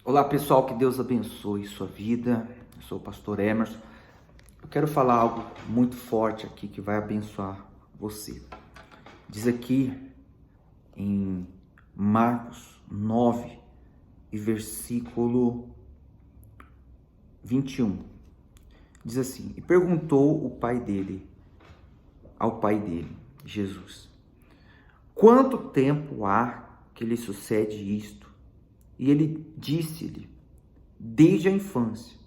Olá pessoal, que Deus abençoe sua vida. Eu sou o pastor Emerson. Eu quero falar algo muito forte aqui que vai abençoar você. Diz aqui em Marcos 9 e versículo 21. Diz assim: E perguntou ao pai dele, Jesus: Quanto tempo há que lhe sucede isto? E ele disse-lhe: Desde a infância.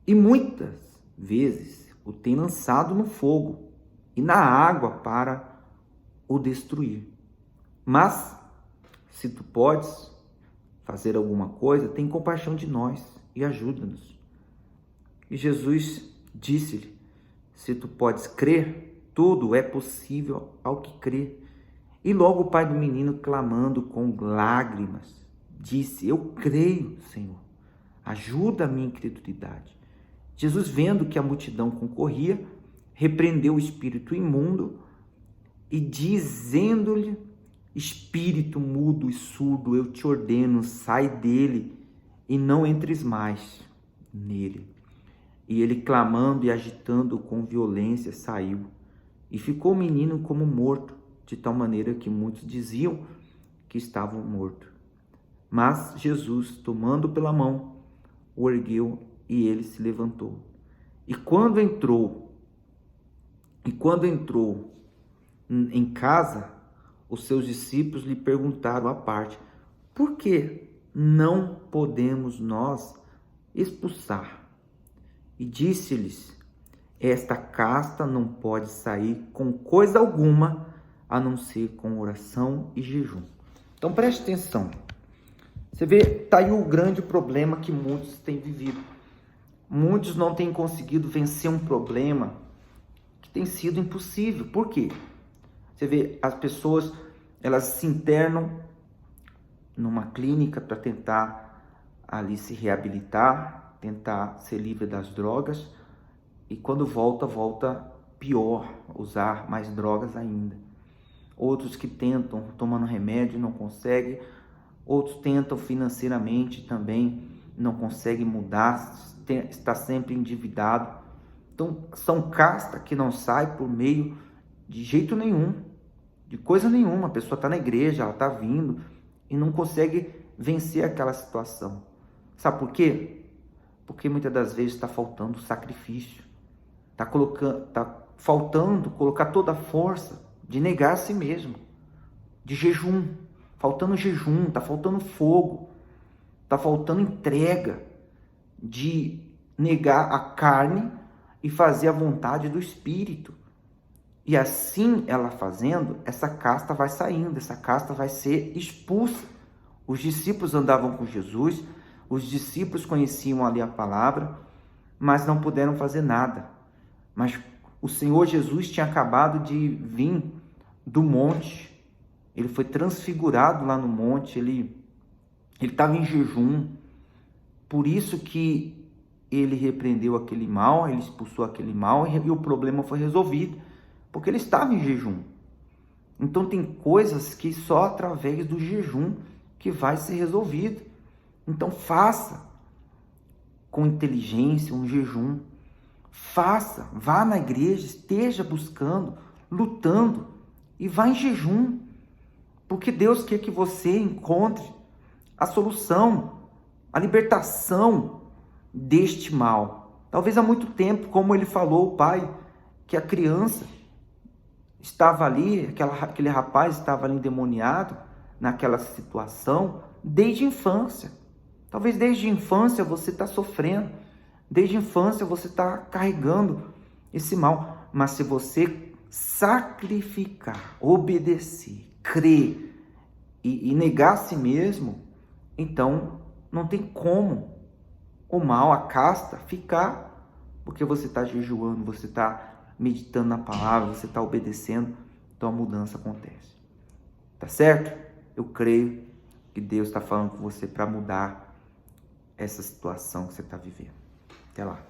E muitas vezes o tem lançado no fogo e na água para o destruir. Mas, se tu podes fazer alguma coisa, tem compaixão de nós e ajuda-nos. E Jesus disse-lhe: Se tu podes crer, tudo é possível ao que crê. E logo o pai do menino, clamando com lágrimas, disse: Eu creio, Senhor, ajuda a minha incredulidade. Jesus, vendo que a multidão concorria, repreendeu o espírito imundo e dizendo-lhe: Espírito mudo e surdo, eu te ordeno, sai dele e não entres mais nele. E ele, clamando e agitando com violência, saiu. E ficou o menino como morto, de tal maneira que muitos diziam que estava morto. Mas Jesus, tomando pela mão, o ergueu e ele se levantou. E quando entrou em casa, os seus discípulos lhe perguntaram à parte: Por que não podemos nós expulsar? E disse-lhes: Esta casta não pode sair com coisa alguma, a não ser com oração e jejum. Então preste atenção. Você vê, está aí o grande problema que muitos têm vivido. Muitos não têm conseguido vencer um problema que tem sido impossível. Por quê? Você vê, as pessoas, elas se internam numa clínica para tentar ali se reabilitar, tentar ser livre das drogas, e quando volta pior, usar mais drogas ainda. Outros que tentam tomando remédio não conseguem, outros tentam financeiramente também, não conseguem mudar, está sempre endividado. Então, são castas que não saem por meio de jeito nenhum, de coisa nenhuma. A pessoa está na igreja, ela está vindo e não consegue vencer aquela situação. Sabe por quê? Porque muitas das vezes está faltando sacrifício. Está faltando colocar toda a força de negar a si mesmo, de jejum. Faltando jejum, está faltando fogo, está faltando entrega, de negar a carne e fazer a vontade do Espírito. E assim ela fazendo, essa casta vai saindo, essa casta vai ser expulsa. Os discípulos andavam com Jesus, os discípulos conheciam ali a palavra, mas não puderam fazer nada. Mas o Senhor Jesus tinha acabado de vir do monte, ele foi transfigurado lá no monte, ele estava em jejum, por isso que ele repreendeu aquele mal, ele expulsou aquele mal e o problema foi resolvido, porque ele estava em jejum. Então tem coisas que só através do jejum que vai ser resolvido. Então faça com inteligência um jejum, faça, vá na igreja, esteja buscando, lutando e vá em jejum, porque Deus quer que você encontre a solução, a libertação deste mal. Talvez há muito tempo, como ele falou, o pai, que a criança estava ali, aquele rapaz estava ali endemoniado naquela situação desde a infância. Talvez desde a infância você está sofrendo, desde a infância você está carregando esse mal. Mas se você sacrificar, obedecer, crer e negar a si mesmo, então não tem como o mal, a casta, ficar, porque você está jejuando, você está meditando na palavra, você está obedecendo, então a mudança acontece. Tá certo? Eu creio que Deus está falando com você para mudar essa situação que você está vivendo. Até lá.